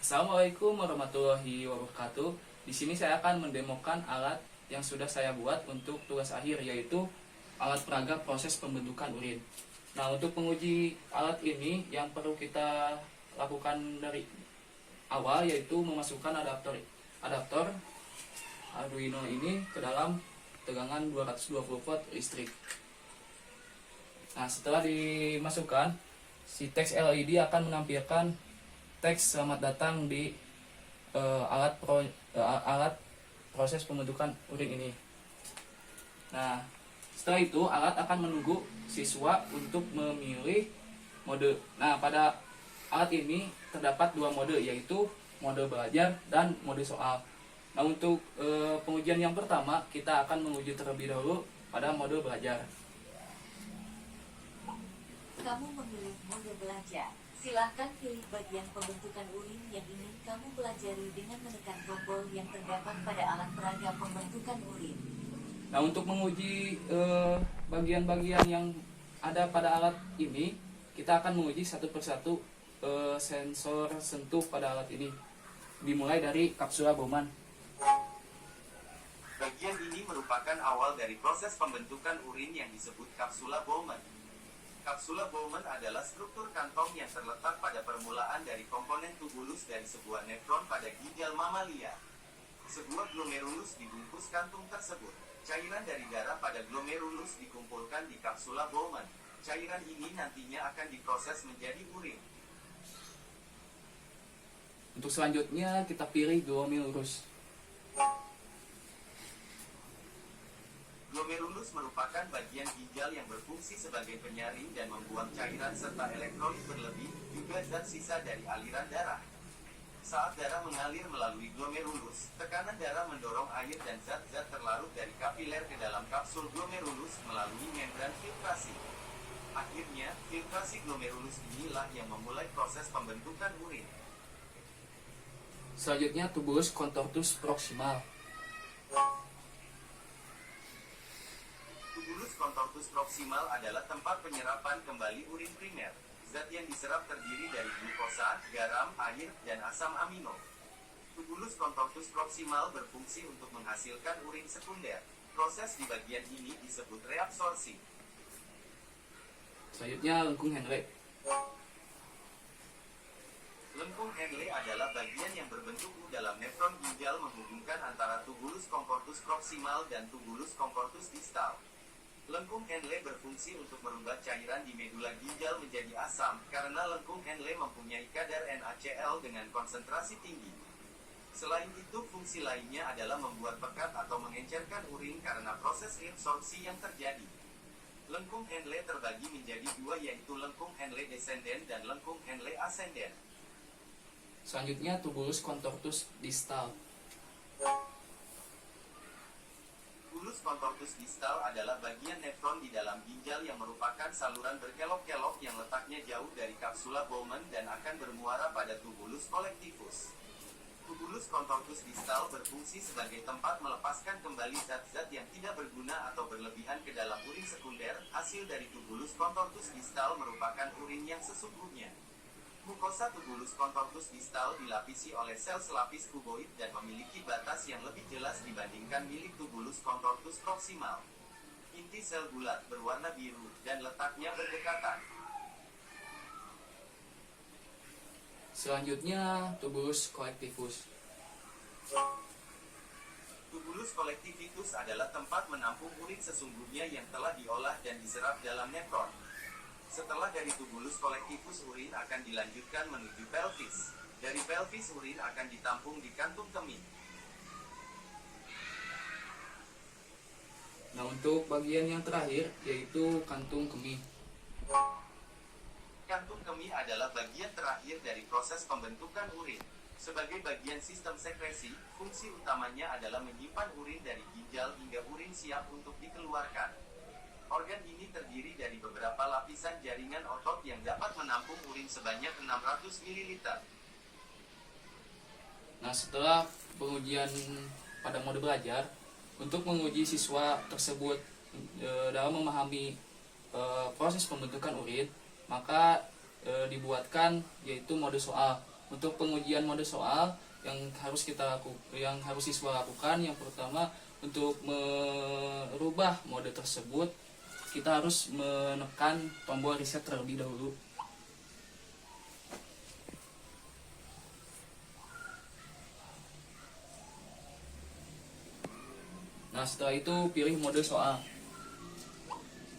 Assalamualaikum warahmatullahi wabarakatuh. Di sini saya akan mendemokan alat yang sudah saya buat untuk tugas akhir, yaitu alat peraga proses pembentukan urin. Nah, untuk menguji alat ini yang perlu kita lakukan dari awal yaitu memasukkan adaptor Arduino ini ke dalam tegangan 220 volt listrik. Nah, setelah dimasukkan, si teks LED akan menampilkan teks selamat datang di alat proses pembentukan urin ini. Nah, setelah itu alat akan menunggu siswa untuk memilih mode. Nah, pada alat ini terdapat dua mode, yaitu mode belajar dan mode soal. Nah, untuk pengujian yang pertama kita akan menguji terlebih dahulu pada mode belajar. Kamu memilih mode belajar. Silahkan pilih bagian pembentukan urin yang ingin kamu pelajari dengan menekan tombol yang terdapat pada alat peraga pembentukan urin. Nah, untuk menguji bagian-bagian yang ada pada alat ini, kita akan menguji satu persatu sensor sentuh pada alat ini. Dimulai dari kapsula Bowman. Bagian ini merupakan awal dari proses pembentukan urin yang disebut kapsula Bowman. Kapsula Bowman adalah struktur kantong yang terletak pada permulaan dari komponen tubulus dari sebuah nefron pada ginjal mamalia. Sebuah glomerulus dibungkus kantung tersebut. Cairan dari darah pada glomerulus dikumpulkan di kapsula Bowman. Cairan ini nantinya akan diproses menjadi urin. Untuk selanjutnya kita pilih glomerulus. Glomerulus merupakan bagian ginjal yang berfungsi sebagai penyaring dan membuang cairan serta elektrolit berlebih, juga zat sisa dari aliran darah. Saat darah mengalir melalui glomerulus, tekanan darah mendorong air dan zat-zat terlarut dari kapiler ke dalam kapsul glomerulus melalui membran filtrasi. Akhirnya, filtrasi glomerulus inilah yang memulai proses pembentukan urin. Selanjutnya tubulus contortus proximal. Tubulus contortus proximal adalah tempat penyerapan kembali urin primer. Zat yang diserap terdiri dari glukosa, garam, air, dan asam amino. Tubulus contortus proximal berfungsi untuk menghasilkan urin sekunder. Proses di bagian ini disebut reabsorpsi. Selanjutnya lengkung Henle. Lengkung Henle adalah bagian yang berbentuk U dalam nefron ginjal menghubungkan antara tubulus contortus proximal dan tubulus contortus distal. Lengkung Henle berfungsi untuk merubah cairan di medula ginjal menjadi asam, karena lengkung Henle mempunyai kadar NaCl dengan konsentrasi tinggi. Selain itu, fungsi lainnya adalah membuat pekat atau mengencerkan urin karena proses reabsorpsi yang terjadi. Lengkung Henle terbagi menjadi dua, yaitu lengkung Henle descendent dan lengkung Henle ascendent. Selanjutnya tubulus contortus distal. Tubulus contortus distal adalah bagian nefron di dalam ginjal yang merupakan saluran berkelok-kelok yang letaknya jauh dari kapsula Bowman dan akan bermuara pada tubulus collectivus. Tubulus contortus distal berfungsi sebagai tempat melepaskan kembali zat-zat yang tidak berguna atau berlebihan ke dalam urin sekunder. Hasil dari tubulus contortus distal merupakan urin yang sesungguhnya. Mukosa tubulus contortus distal dilapisi oleh sel selapis kuboid dan memiliki batas yang lebih jelas dibandingkan milik tubulus contortus proximal. Inti sel bulat berwarna biru dan letaknya berdekatan. Selanjutnya tubulus collectivus. Tubulus collectivus adalah tempat menampung urin sesungguhnya yang telah diolah dan diserap dalam nefron. Setelah dari tubulus collectivus, urin akan dilanjutkan menuju pelvis. Dari pelvis, urin akan ditampung di kantung kemih. Nah, untuk bagian yang terakhir yaitu kantung kemih. Kantung kemih adalah bagian terakhir dari proses pembentukan urin. Sebagai bagian sistem sekresi, fungsi utamanya adalah menyimpan urin dari ginjal hingga urin siap untuk dikeluarkan. Organ ini terdiri dari beberapa lapisan jaringan otot yang dapat menampung urin sebanyak 600 ml. Nah, setelah pengujian pada mode belajar, untuk menguji siswa tersebut dalam memahami proses pembentukan urin, maka dibuatkan yaitu mode soal. Untuk pengujian mode soal yang harus siswa lakukan, yang pertama untuk merubah mode tersebut kita harus menekan tombol reset terlebih dahulu. Nah, setelah itu pilih mode soal.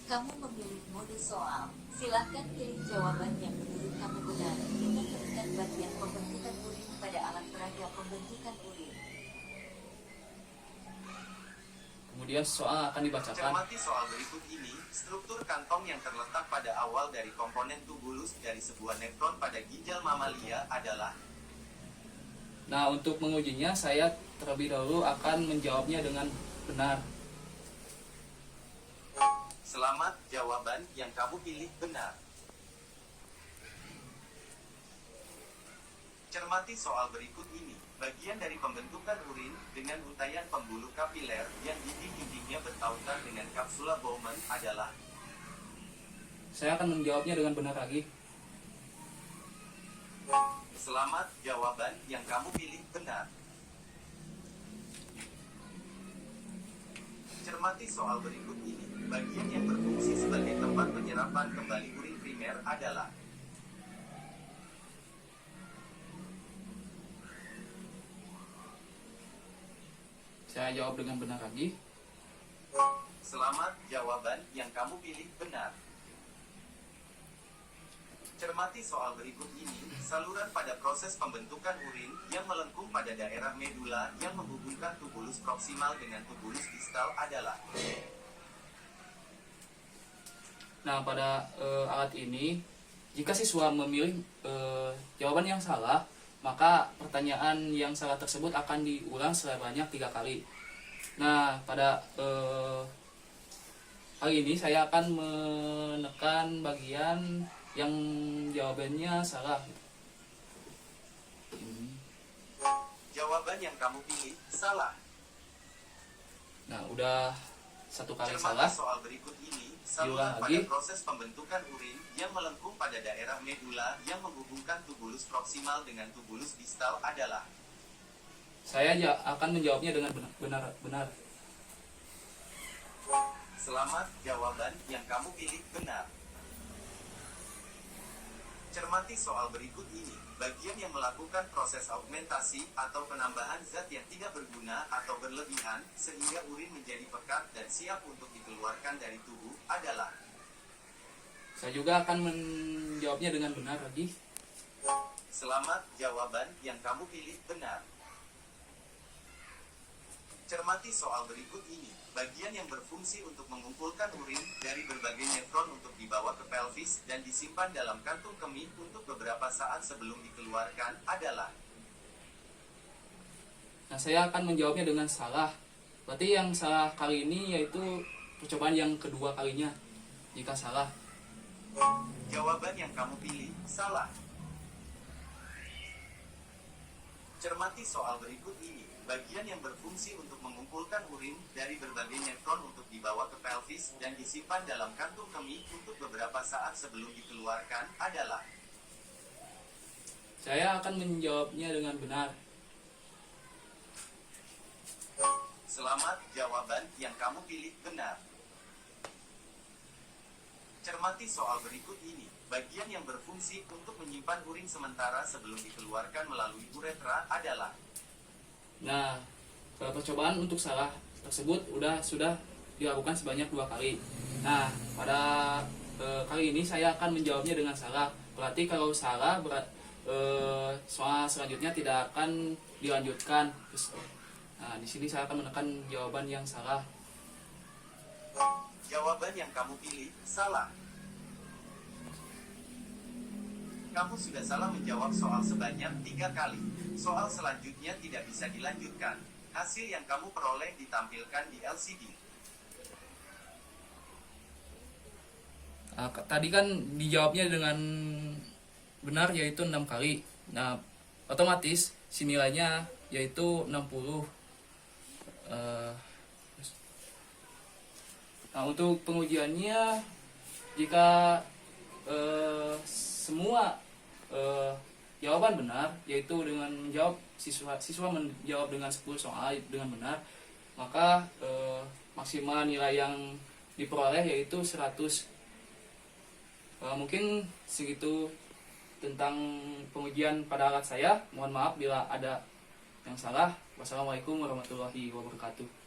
Kamu memilih mode soal. Silahkan pilih jawaban yang menurut kamu benar dengan menekan bagian pembentukan urin pada alat peraga pembentukan urin. Kemudian soal akan dibacakan. Cermati soal berikut ini. Struktur kantong yang terletak pada awal dari komponen tubulus dari sebuah nefron pada ginjal mamalia adalah. Nah, untuk mengujinya saya terlebih dahulu akan menjawabnya dengan benar. Selamat, jawaban yang kamu pilih benar. Cermati soal berikut ini. Bagian dari pembentukan urin dengan untayan pembuluh kapiler yang dinding-dindingnya bertautan dengan kapsula Bowman adalah. Saya akan menjawabnya dengan benar lagi. Selamat, jawaban yang kamu pilih benar. Cermati soal berikut ini. Bagian yang berfungsi sebagai tempat penyerapan kembali urin primer adalah. Saya jawab dengan benar lagi. Selamat, jawaban yang kamu pilih benar. Cermati soal berikut ini. Saluran pada proses pembentukan urin yang melengkung pada daerah medula yang menghubungkan tubulus proksimal dengan tubulus distal adalah. Nah, pada alat ini, jika siswa memilih jawaban yang salah, maka pertanyaan yang salah tersebut akan diulang sebanyak 3 kali. Nah, pada kali ini saya akan menekan bagian yang jawabannya salah. Jawaban yang kamu pilih salah. Nah, udah 1 kali Cermati salah. soal berikut ini. Saluran Diulang pada lagi. proses pembentukan urin yang melengkung pada daerah medula yang menghubungkan tubulus proksimal dengan tubulus distal adalah. Saya akan menjawabnya dengan benar. Selamat, jawaban yang kamu pilih benar. Cermati soal berikut ini. Bagian yang melakukan proses augmentasi atau penambahan zat yang tidak berguna atau berlebihan sehingga urin menjadi pekat dan siap untuk dikeluarkan dari tubuh adalah. Saya juga akan menjawabnya dengan benar lagi. Selamat, jawaban yang kamu pilih benar. Cermati soal berikut ini. Bagian yang berfungsi untuk mengumpulkan urin dari berbagai nefron untuk dibawa ke pelvis dan disimpan dalam kantung kemih untuk beberapa saat sebelum dikeluarkan adalah. Nah, saya akan menjawabnya dengan salah. Berarti yang salah kali ini yaitu percobaan yang kedua kalinya. Jika salah, Jawaban yang kamu pilih salah. Cermati soal berikut ini. Bagian yang berfungsi untuk mengumpulkan urin dari berbagai nefron untuk dibawa ke pelvis dan disimpan dalam kantung kemih untuk beberapa saat sebelum dikeluarkan adalah. saya akan menjawabnya dengan benar. Selamat, jawaban yang kamu pilih benar. Cermati soal berikut ini. Bagian yang berfungsi untuk menyimpan urin sementara sebelum dikeluarkan melalui uretra adalah. Nah, percobaan untuk salah tersebut sudah dilakukan sebanyak 2 kali. Nah, pada kali ini saya akan menjawabnya dengan salah. Berarti kalau salah, soal selanjutnya tidak akan dilanjutkan. Nah, di sini saya akan menekan jawaban yang salah. Jawaban yang kamu pilih salah. Kamu sudah salah menjawab soal sebanyak 3 kali. Soal selanjutnya tidak bisa dilanjutkan. Hasil yang kamu peroleh ditampilkan di LCD. Tadi kan dijawabnya dengan benar yaitu 6 kali. Nah, otomatis si nilainya yaitu 60. Nah, untuk pengujiannya jika semua jawaban benar, yaitu dengan menjawab siswa menjawab dengan 10 soal dengan benar, maka maksimal nilai yang diperoleh yaitu 100. Mungkin segitu tentang pengujian pada alat saya. Mohon maaf bila ada yang salah. Wassalamualaikum warahmatullahi wabarakatuh.